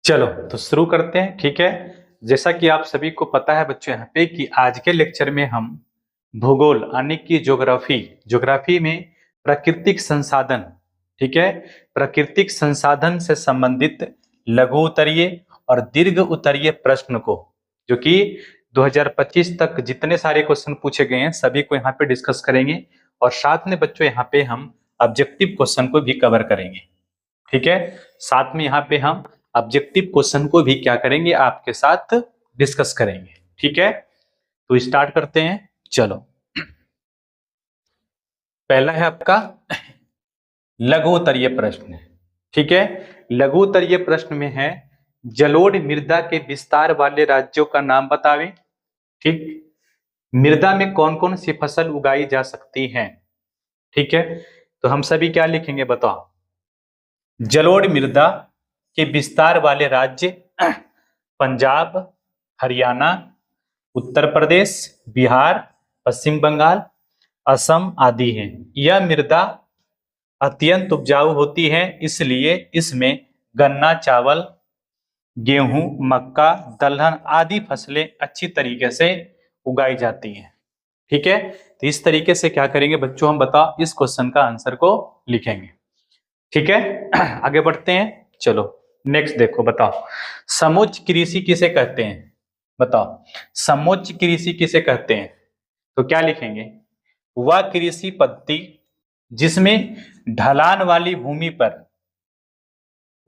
चलो तो शुरू करते हैं। ठीक है, जैसा कि आप सभी को पता है बच्चों यहाँ पे कि आज के लेक्चर में हम भूगोल यानी कि ज्योग्राफी में प्राकृतिक संसाधन, ठीक है, प्राकृतिक संसाधन से संबंधित लघु उत्तरीय और दीर्घ उत्तरीय प्रश्न को, जो कि 2025 तक जितने सारे क्वेश्चन पूछे गए हैं सभी को यहाँ पे डिस्कस करेंगे और साथ में बच्चों यहाँ पे हम ऑब्जेक्टिव क्वेश्चन को भी कवर करेंगे। ठीक है, साथ में यहाँ पे हम ऑब्जेक्टिव क्वेश्चन को भी क्या करेंगे, आपके साथ डिस्कस करेंगे। ठीक है, तो स्टार्ट करते हैं। चलो, पहला है आपका लघु उत्तरीय प्रश्न। ठीक है, लघु उत्तरीय प्रश्न में है जलोढ़ मृदा के विस्तार वाले राज्यों का नाम बतावें। ठीक, मृदा में कौन कौन सी फसल उगाई जा सकती है। ठीक है, तो हम सभी क्या लिखेंगे बताओ। जलोढ़ मृदा के विस्तार वाले राज्य पंजाब, हरियाणा, उत्तर प्रदेश, बिहार, पश्चिम बंगाल, असम आदि हैं। यह मृदा अत्यंत उपजाऊ होती है, इसलिए इसमें गन्ना, चावल, गेहूं, मक्का, दलहन आदि फसलें अच्छी तरीके से उगाई जाती हैं। ठीक है, तो इस तरीके से क्या करेंगे बच्चों, हम बताओ इस क्वेश्चन का आंसर को लिखेंगे। ठीक है, आगे बढ़ते हैं। चलो नेक्स्ट देखो, बताओ समोच्च कृषि किसे कहते हैं। बताओ समोच्च कृषि किसे कहते हैं, तो क्या लिखेंगे। वह कृषि पद्धति जिसमें ढलान वाली भूमि पर,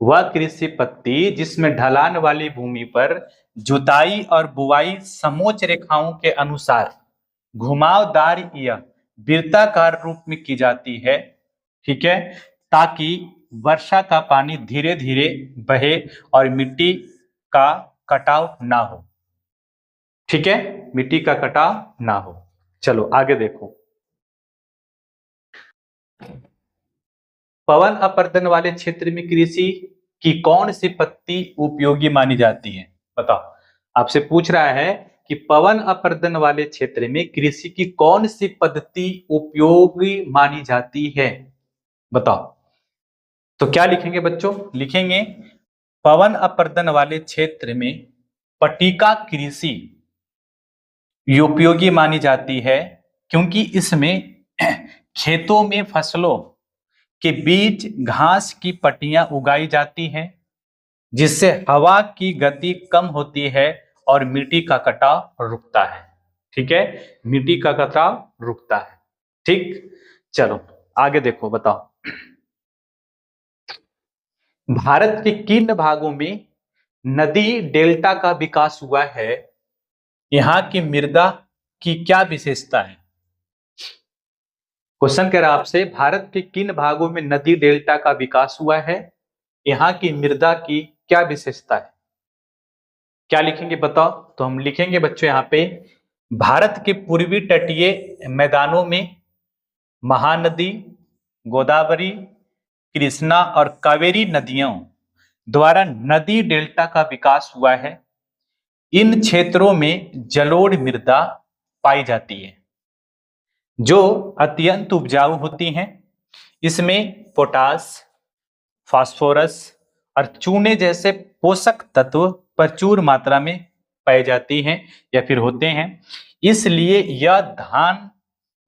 वह कृषि पद्धति जिसमें ढलान वाली भूमि पर जुताई और बुआई समोच्च रेखाओं के अनुसार घुमावदार या वृत्ताकार रूप में की जाती है। ठीक है, ताकि वर्षा का पानी धीरे धीरे बहे और मिट्टी का कटाव ना हो। ठीक है, मिट्टी का कटाव ना हो। चलो आगे देखो, पवन अपरदन वाले क्षेत्र में कृषि की कौन सी पद्धति उपयोगी मानी जाती है। बताओ, आपसे पूछ रहा है कि पवन अपरदन वाले क्षेत्र में कृषि की कौन सी पद्धति उपयोगी मानी जाती है। बताओ, तो क्या लिखेंगे बच्चों, लिखेंगे पवन अपरदन वाले क्षेत्र में पट्टिका कृषि उपयोगी मानी जाती है, क्योंकि इसमें खेतों में फसलों के बीच घास की पट्टियां उगाई जाती हैं, जिससे हवा की गति कम होती है और मिट्टी का कटाव रुकता है। ठीक है, मिट्टी का कटाव रुकता है। ठीक, चलो आगे देखो, बताओ भारत के किन भागों में नदी डेल्टा का विकास हुआ है, यहाँ की मृदा की क्या विशेषता है। क्वेश्चन कह रहा आपसे भारत के किन भागों में नदी डेल्टा का विकास हुआ है, यहाँ की मृदा की क्या विशेषता है। क्या लिखेंगे बताओ, तो हम लिखेंगे बच्चों यहाँ पे भारत के पूर्वी तटीय मैदानों में महानदी, गोदावरी, कृष्णा और कावेरी नदियों द्वारा नदी डेल्टा का विकास हुआ है। इन क्षेत्रों में जलोढ़ मृदा पाई जाती है, जो अत्यंत उपजाऊ होती हैं। इसमें पोटास, फास्फोरस और चूने जैसे पोषक तत्व प्रचुर मात्रा में पाई जाती हैं या फिर होते हैं। इसलिए यह धान,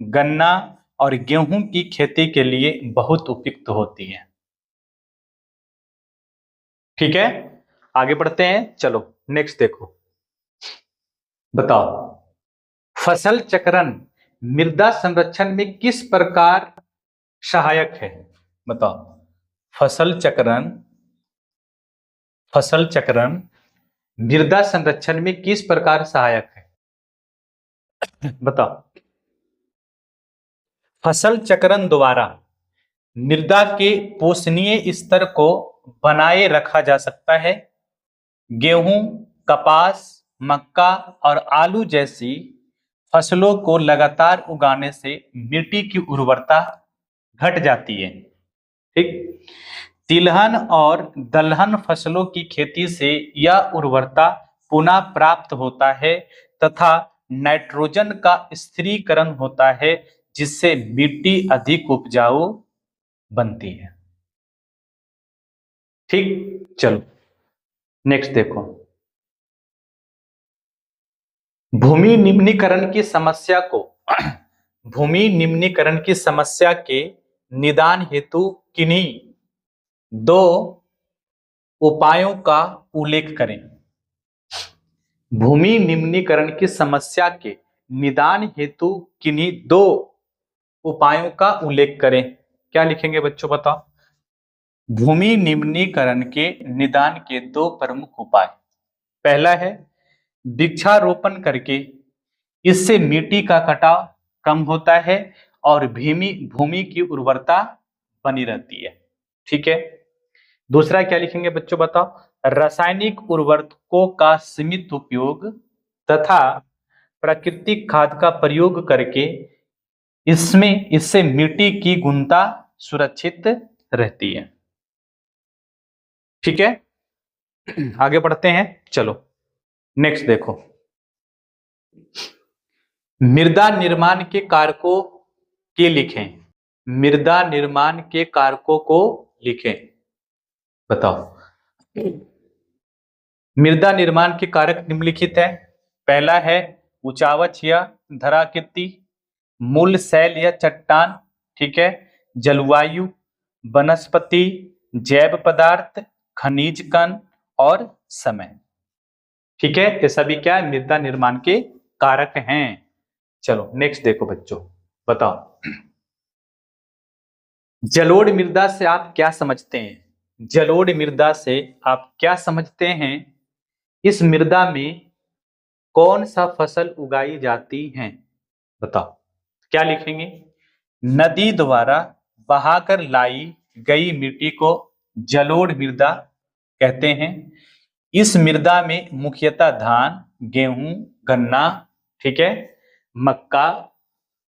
गन्ना और गेहूं की खेती के लिए बहुत उपयुक्त होती है। ठीक है, आगे बढ़ते हैं। चलो नेक्स्ट देखो, बताओ फसल चक्रण मृदा संरक्षण में किस प्रकार सहायक है। बताओ फसल चक्रण मृदा संरक्षण में किस प्रकार सहायक है। बताओ फसल चक्रण द्वारा मृदा के पोषणीय स्तर को बनाए रखा जा सकता है। गेहूं, कपास, मक्का और आलू जैसी फसलों को लगातार उगाने से मिट्टी की उर्वरता घट जाती है। ठीक, तिलहन और दलहन फसलों की खेती से यह उर्वरता पुनः प्राप्त होता है तथा नाइट्रोजन का स्थिरीकरण होता है, जिससे मिट्टी अधिक उपजाऊ बनती है। ठीक, चलो नेक्स्ट देखो, भूमि निम्नीकरण की समस्या को भूमि निम्नीकरण की समस्या के निदान हेतु किन्हीं दो उपायों का उल्लेख करें। भूमि निम्नीकरण की समस्या के निदान हेतु किन्हीं दो उपायों का उल्लेख करें। क्या लिखेंगे बच्चों बताओ? भूमि निम्नीकरण के निदान के दो प्रमुख उपाय। पहला है वृक्षारोपण करके, इससे मिट्टी का कटाव कम होता है और भूमि की उर्वरता बनी रहती है। ठीक है। दूसरा क्या लिखेंगे बच्चों बताओ? रासायनिक उर्वरकों का सीमित उपयोग तथा प्राकृतिक खाद का प्रयोग करके इससे मिट्टी की गुणवत्ता सुरक्षित रहती है। ठीक है, आगे बढ़ते हैं। चलो नेक्स्ट देखो, मृदा निर्माण के कारकों के लिखें। मृदा निर्माण के कारकों को लिखें। बताओ, मृदा निर्माण के कारक निम्नलिखित है। पहला है उचावच या धराकृति, मूल शैल या चट्टान, ठीक है, जलवायु, वनस्पति, जैव पदार्थ, खनिज कण और समय। ठीक है, ये सभी क्या है? मृदा निर्माण के कारक हैं। चलो नेक्स्ट देखो बच्चों, बताओ जलोढ़ मृदा से आप क्या समझते हैं? जलोढ़ मृदा से आप क्या समझते हैं? इस मृदा में कौन सा फसल उगाई जाती है? बताओ, क्या लिखेंगे? नदी द्वारा बहाकर लाई गई मिट्टी को जलोढ़ मृदा कहते हैं। इस मृदा में मुख्यतः धान, गेहूं, गन्ना, ठीक है, मक्का,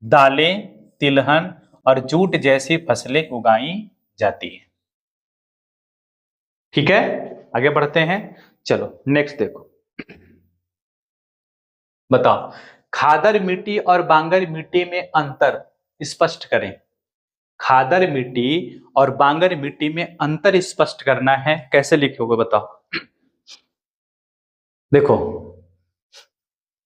दालें, तिलहन और जूट जैसी फसलें उगाई जाती है। ठीक है, आगे बढ़ते हैं। चलो नेक्स्ट देखो, बताओ खादर मिट्टी और बांगर मिट्टी में अंतर स्पष्ट करें। खादर मिट्टी और बांगर मिट्टी में अंतर स्पष्ट करना है, कैसे लिखोगे बताओ? देखो,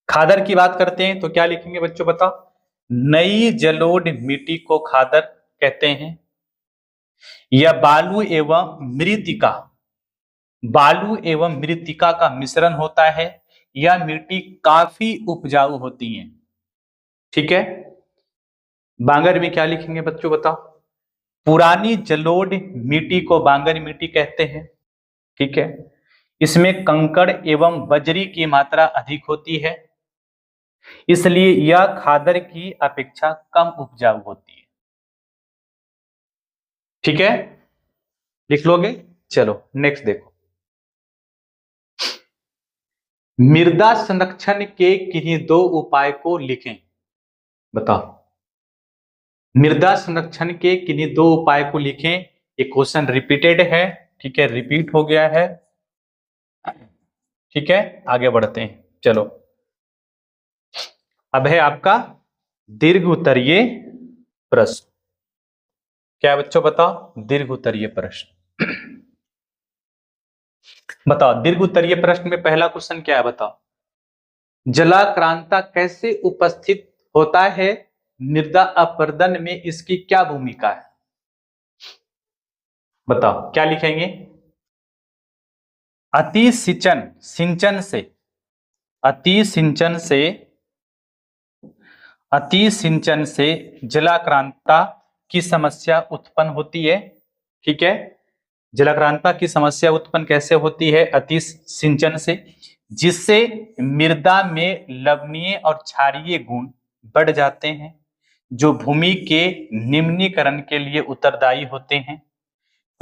खादर की बात करते हैं तो क्या लिखेंगे बच्चों बताओ? नई जलोढ़ मिट्टी को खादर कहते हैं। यह बालू एवं मृत्तिका का मिश्रण होता है। यह मिट्टी काफी उपजाऊ होती है। ठीक है, बांगर में क्या लिखेंगे बच्चों बताओ? पुरानी जलोढ़ मिट्टी को बांगर मिट्टी कहते हैं। ठीक है, इसमें कंकड़ एवं बजरी की मात्रा अधिक होती है, इसलिए यह खादर की अपेक्षा कम उपजाऊ होती है। ठीक है, लिख लोगे? चलो नेक्स्ट देखो, मृदा संरक्षण के किन्हीं दो उपाय को लिखें। बताओ, मृदा संरक्षण के किन्हीं दो उपाय को लिखें। ये क्वेश्चन रिपीटेड है, ठीक है, रिपीट हो गया है। ठीक है, आगे बढ़ते हैं। चलो, अब है आपका दीर्घ उत्तरीय प्रश्न। क्या बच्चों बताओ? दीर्घ उत्तरीय प्रश्न। बताओ, दीर्घ उत्तरीय प्रश्न में पहला क्वेश्चन क्या है? बताओ, जलाक्रांता कैसे उपस्थित होता है? मृदा अपरदन में इसकी क्या भूमिका है? बताओ, क्या लिखेंगे? अति सिंचन से जलाक्रांता की समस्या उत्पन्न होती है। ठीक है, जलाक्रांता की समस्या उत्पन्न कैसे होती है? अति सिंचन से, जिससे मृदा में लवणीय और क्षारीय गुण बढ़ जाते हैं, जो भूमि के निम्नीकरण के लिए उत्तरदायी होते हैं।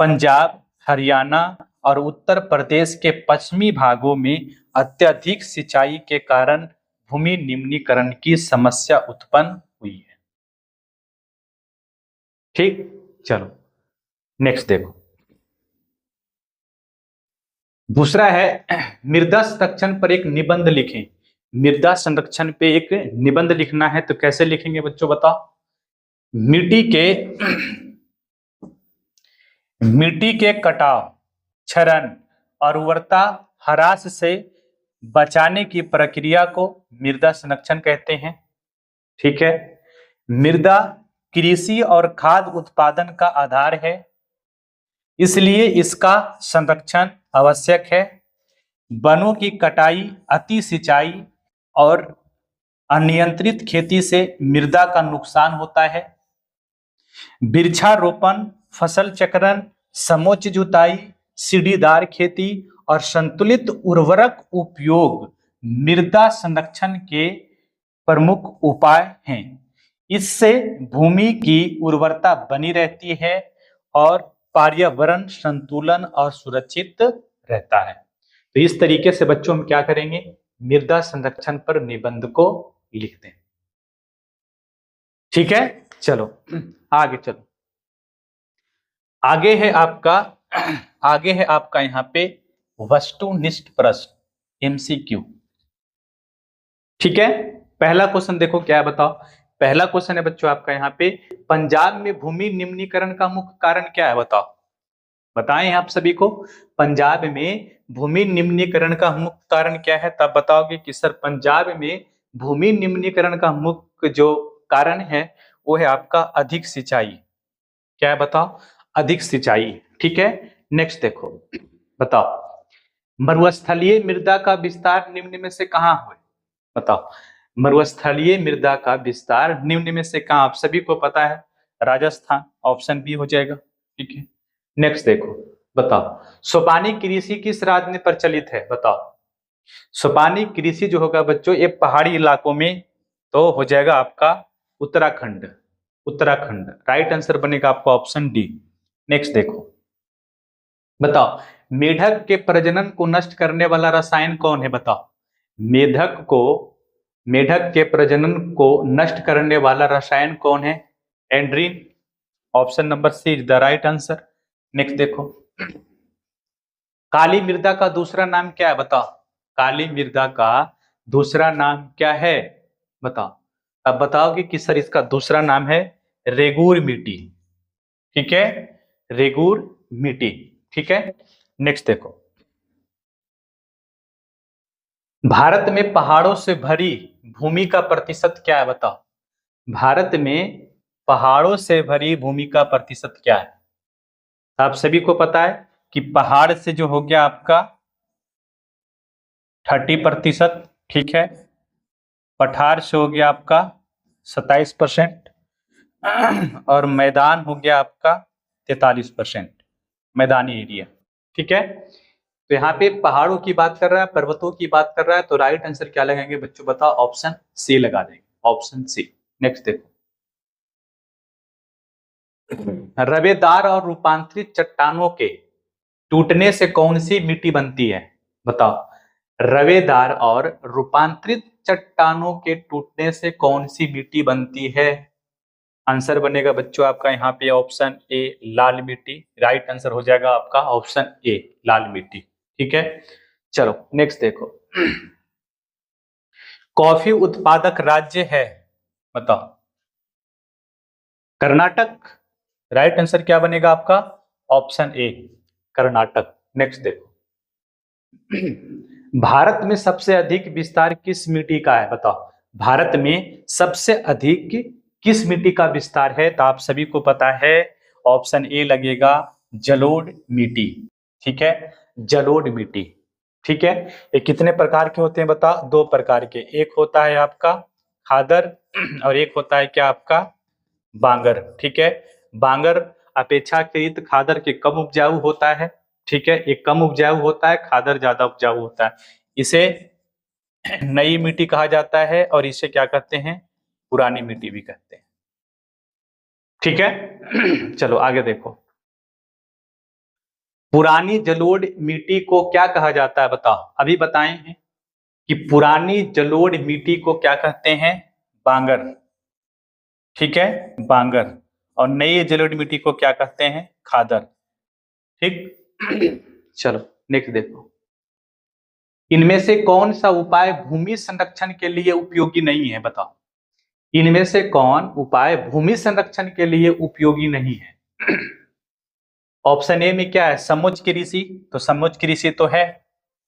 पंजाब, हरियाणा और उत्तर प्रदेश के पश्चिमी भागों में अत्यधिक सिंचाई के कारण भूमि निम्नीकरण की समस्या उत्पन्न हुई है। ठीक, चलो नेक्स्ट देखो, दूसरा है मृदा संरक्षण पर एक निबंध लिखें। मृदा संरक्षण पे एक निबंध लिखना है, तो कैसे लिखेंगे बच्चों बताओ? मिट्टी के कटाव, क्षरण और उर्वरता ह्रास से बचाने की प्रक्रिया को मृदा संरक्षण कहते हैं। ठीक है, मृदा कृषि और खाद्य उत्पादन का आधार है, इसलिए इसका संरक्षण आवश्यक है। वनों की कटाई, अति सिंचाई और अनियंत्रित खेती से मृदा का नुकसान होता है। वृक्षारोपण, फसल चक्रण, समोच्च जुताई, सीढ़ीदार खेती और संतुलित उर्वरक उपयोग मृदा संरक्षण के प्रमुख उपाय हैं। इससे भूमि की उर्वरता बनी रहती है और पर्यावरण संतुलन और सुरक्षित रहता है। तो इस तरीके से बच्चों हम क्या करेंगे, मृदा संरक्षण पर निबंध को लिखते हैं। ठीक है, चलो आगे चलो। आगे है आपका यहाँ पे वस्तुनिष्ठ प्रश्न एमसीक्यू। ठीक है, पहला क्वेश्चन देखो क्या है, बताओ। पहला क्वेश्चन है बच्चों आपका यहाँ पे, पंजाब में भूमि निम्नीकरण का मुख्य कारण क्या है, बताओ। बताएं आप सभी को, पंजाब में भूमि निम्नीकरण का मुख्य कारण क्या है। तब बताओगे कि सर पंजाब में भूमि निम्नीकरण का मुख्य जो कारण है वो है आपका अधिक सिंचाई। क्या है बताओ, अधिक सिंचाई। ठीक है, नेक्स्ट देखो, बताओ मरुस्थलीय मृदा का विस्तार निम्न में से कहां हुए, बताओ। मरुस्थलीय मृदा का विस्तार निम्न में से कहां, आप सभी को पता है राजस्थान, ऑप्शन बी हो जाएगा। ठीक है, नेक्स्ट देखो, बताओ सोपानी कृषि किस राज्य में प्रचलित है, बताओ। सोपानी कृषि जो होगा बच्चों ये पहाड़ी इलाकों में तो हो जाएगा आपका उत्तराखंड। उत्तराखंड राइट आंसर बनेगा आपका ऑप्शन डी। नेक्स्ट देखो, बताओ मेढक के प्रजनन को नष्ट करने वाला रसायन कौन है, बताओ। मेढक के प्रजनन को नष्ट करने वाला रसायन कौन है, endrin. Option number C is the right answer. Next देखो, काली मृदा का दूसरा नाम क्या है, बताओ। काली मृदा का दूसरा नाम क्या है, बताओ। अब बताओगे कि सर इसका दूसरा नाम है रेगूर मिट्टी। ठीक है, रेगूर मिट्टी। ठीक है, नेक्स्ट देखो, भारत में पहाड़ों से भरी भूमि का प्रतिशत क्या है, बताओ। भारत में पहाड़ों से भरी भूमि का प्रतिशत क्या है। आप सभी को पता है कि पहाड़ से जो हो गया आपका 30%। ठीक है, पठार से हो गया आपका 27% और मैदान हो गया आपका 43%, मैदानी एरिया। ठीक है, तो यहाँ पे पहाड़ों की बात कर रहा है, पर्वतों की बात कर रहा है, तो राइट आंसर क्या लगाएंगे बच्चों, बताओ। ऑप्शन सी लगा देंगे, ऑप्शन सी। नेक्स्ट देखो, रवेदार और रूपांतरित चट्टानों के टूटने से कौन सी मिट्टी बनती है, बताओ। रवेदार और रूपांतरित चट्टानों के टूटने से कौन सी मिट्टी बनती है, आंसर बनेगा बच्चों आपका यहाँ पे ऑप्शन ए लाल मिट्टी। राइट आंसर हो जाएगा आपका ऑप्शन ए लाल मिट्टी। ठीक है, चलो नेक्स्ट देखो, कॉफी उत्पादक राज्य है, बताओ। कर्नाटक। राइट आंसर क्या बनेगा आपका, ऑप्शन ए कर्नाटक। नेक्स्ट देखो, भारत में सबसे अधिक विस्तार किस मिट्टी का है, बताओ। भारत में सबसे अधिक किस मिट्टी का विस्तार है, तो आप सभी को पता है ऑप्शन ए लगेगा जलोढ़ मिट्टी। ठीक है, जलोढ़ मिट्टी। ठीक है, ये कितने प्रकार के होते हैं, बताओ। दो प्रकार के, एक होता है आपका खादर और एक होता है क्या आपका बांगर। ठीक है, बांगर अपेक्षाकृत खादर के कम उपजाऊ होता है। ठीक है, एक कम उपजाऊ होता है, खादर ज्यादा उपजाऊ होता है। इसे नई मिट्टी कहा जाता है और इसे क्या कहते हैं, पुरानी मिट्टी भी कहते हैं। ठीक है, चलो आगे देखो, पुरानी जलोढ़ मिट्टी को क्या कहा जाता है, बताओ। अभी बताए हैं कि पुरानी जलोढ़ मिट्टी को क्या कहते हैं, बांगर। ठीक है, बांगर। और नई जलोढ़ मिट्टी को क्या कहते हैं, खादर। ठीक, चलो नेक्स्ट देखो, इनमें से कौन सा उपाय भूमि संरक्षण के लिए उपयोगी नहीं है, बताओ। इनमें से कौन उपाय भूमि संरक्षण के लिए उपयोगी नहीं है। ऑप्शन ए में क्या है, समोच्च कृषि, तो समोच्च कृषि तो है।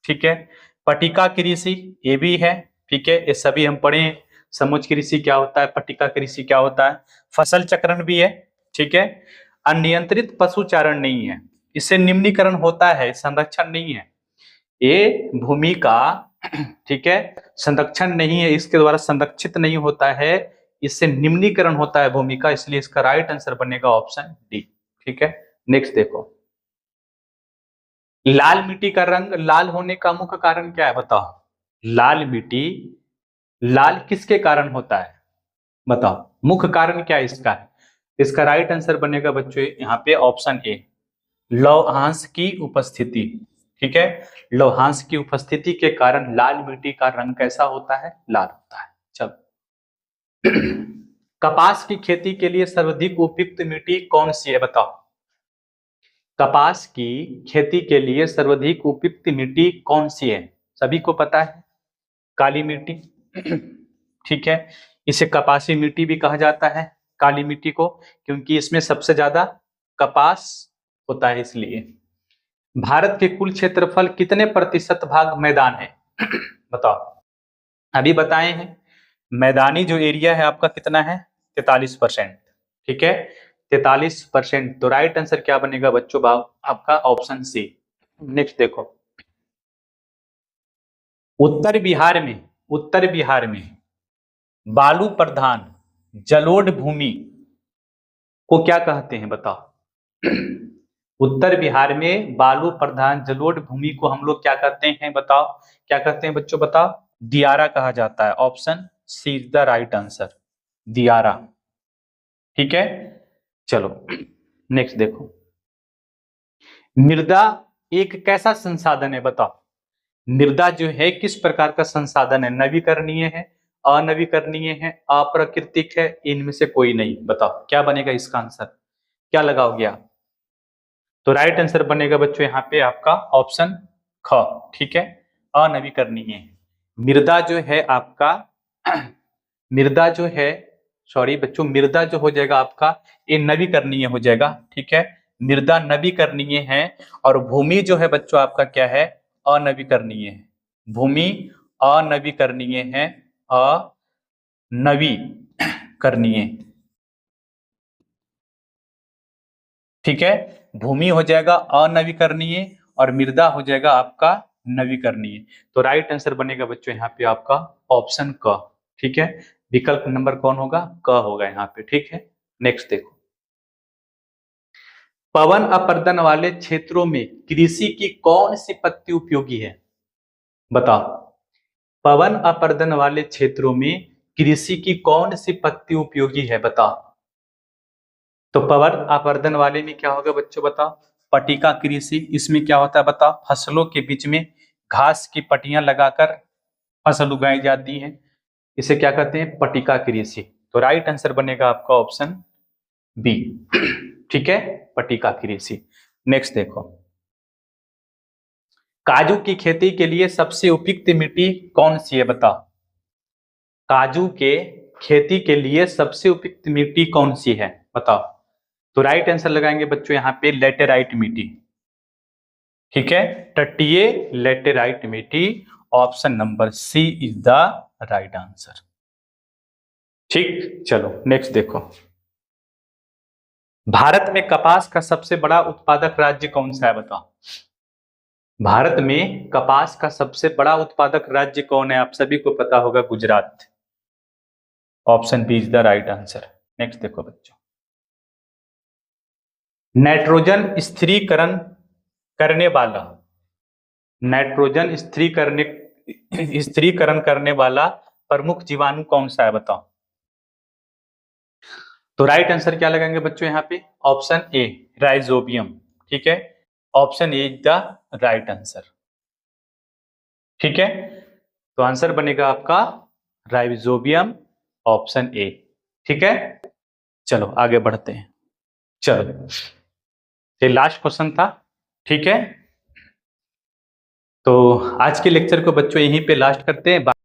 ठीक है। पट्टिका कृषि ये भी है, ठीक है, ये सभी हम पढ़े हैं। समुच कृषि क्या होता है, पट्टिका कृषि क्या होता है, फसल चक्रण भी है, ठीक है। अनियंत्रित पशुचारण नहीं है, इससे निम्नीकरण होता है, संरक्षण नहीं है। ये भूमि का ठीक है संरक्षण नहीं है, इसके द्वारा संरक्षित नहीं होता है, इससे निम्नीकरण होता है भूमि का, इसलिए इसका राइट आंसर बनेगा ऑप्शन डी। ठीक है, नेक्स्ट देखो। लाल मिट्टी का रंग लाल होने का मुख्य कारण क्या है, बताओ। लाल मिट्टी लाल किसके कारण होता है, बताओ, मुख्य कारण क्या है इसका है। इसका राइट आंसर बनेगा बच्चों यहाँ पे ऑप्शन ए, लौहांश की उपस्थिति। ठीक है, लौहांश की उपस्थिति के कारण लाल मिट्टी का रंग कैसा होता है, लाल होता है। चलो कपास की खेती के लिए सर्वाधिक उपयुक्त मिट्टी कौन सी है, बताओ। कपास की खेती के लिए सर्वाधिक उपयुक्त मिट्टी कौन सी है, सभी को पता है, काली मिट्टी। ठीक है, इसे कपासी मिट्टी भी कहा जाता है, काली मिट्टी को, क्योंकि इसमें सबसे ज्यादा कपास होता है इसलिए। भारत के कुल क्षेत्रफल कितने प्रतिशत भाग मैदान है, बताओ। अभी बताए हैं, मैदानी जो एरिया है आपका कितना है, 43%। ठीक है, 43%, तो राइट आंसर क्या बनेगा बच्चों आपका ऑप्शन सी। नेक्स्ट देखो, उत्तर बिहार में बालू प्रधान जलोढ़ भूमि को क्या कहते हैं, बताओ। उत्तर बिहार में बालू प्रधान जलोढ़ भूमि को हम लोग क्या कहते हैं, बताओ, क्या कहते हैं बच्चों, बताओ। दियारा कहा जाता है, option C is the right answer, दियारा। ठीक है, चलो नेक्स्ट देखो। मृदा एक कैसा संसाधन है, बताओ। मृदा जो है किस प्रकार का संसाधन है, नवीकरणीय है, अनवीकरणीय है, अप्राकृतिक है, इनमें से कोई नहीं, बताओ क्या बनेगा इसका आंसर, क्या लगाओगे आप। तो राइट आंसर बनेगा बच्चों यहाँ पे आपका ऑप्शन ख। ठीक है, अनवीकरणीय है। मृदा जो है आपका मृदा जो है, सॉरी बच्चों, मृदा जो हो जाएगा आपका ये नवीकरणीय हो जाएगा। ठीक है, मृदा नवीकरणीय है, और भूमि जो है बच्चों आपका क्या है, अनवीकरणीय है। भूमि अनवीकरणीय है, अनवीकरणीय। ठीक है, भूमि हो जाएगा अनवीकरणीय और मृदा हो जाएगा आपका नवीकरणीय। तो राइट आंसर बनेगा बच्चों यहाँ पे आपका ऑप्शन क। ठीक है, विकल्प नंबर कौन होगा, क होगा यहाँ पे। ठीक है, नेक्स्ट देखो। पवन अपर्दन वाले क्षेत्रों में कृषि की कौन सी पत्ती उपयोगी है, बताओ। पवन अपर्दन वाले क्षेत्रों में कृषि की कौन सी पत्ती उपयोगी है, बताओ। तो पवन अपर्दन वाले में क्या होगा बच्चों, बताओ। पट्टिका कृषि, इसमें क्या होता है बताओ, फसलों के बीच में घास की पट्टियां लगाकर फसल उगाई जाती है, इसे क्या कहते हैं, पट्टिका कृषि। तो राइट आंसर बनेगा आपका ऑप्शन बी। ठीक है, पट्टिका कृषि। नेक्स्ट देखो, काजू की खेती के लिए सबसे उपयुक्त मिट्टी कौन सी है, बताओ। काजू के खेती के लिए सबसे उपयुक्त मिट्टी कौन सी है, बताओ। तो राइट आंसर लगाएंगे बच्चों यहाँ पे लेटेराइट मिट्टी। ठीक है, तटीय लेटेराइट मिट्टी, option number C is the right answer. ठीक, चलो नेक्स्ट देखो। भारत में कपास का सबसे बड़ा उत्पादक राज्य कौन सा है, बताओ। भारत में कपास का सबसे बड़ा उत्पादक राज्य कौन है, आप सभी को पता होगा, Gujarat. Option B is the right answer. Next देखो बच्चों, नाइट्रोजन स्थिरीकरण करने वाला नाइट्रोजन स्थिरीकरण करने वाला प्रमुख जीवाणु कौन सा है, बताओ। तो राइट आंसर क्या लगाएंगे बच्चों यहाँ पे, ऑप्शन ए राइजोबियम। ठीक है, option A is the right answer. ठीक है, तो आंसर बनेगा आपका राइजोबियम, ऑप्शन ए। ठीक है, चलो आगे बढ़ते हैं। चलो ये लास्ट क्वेश्चन था। ठीक है, तो आज के लेक्चर को बच्चों यहीं पे लास्ट करते हैं।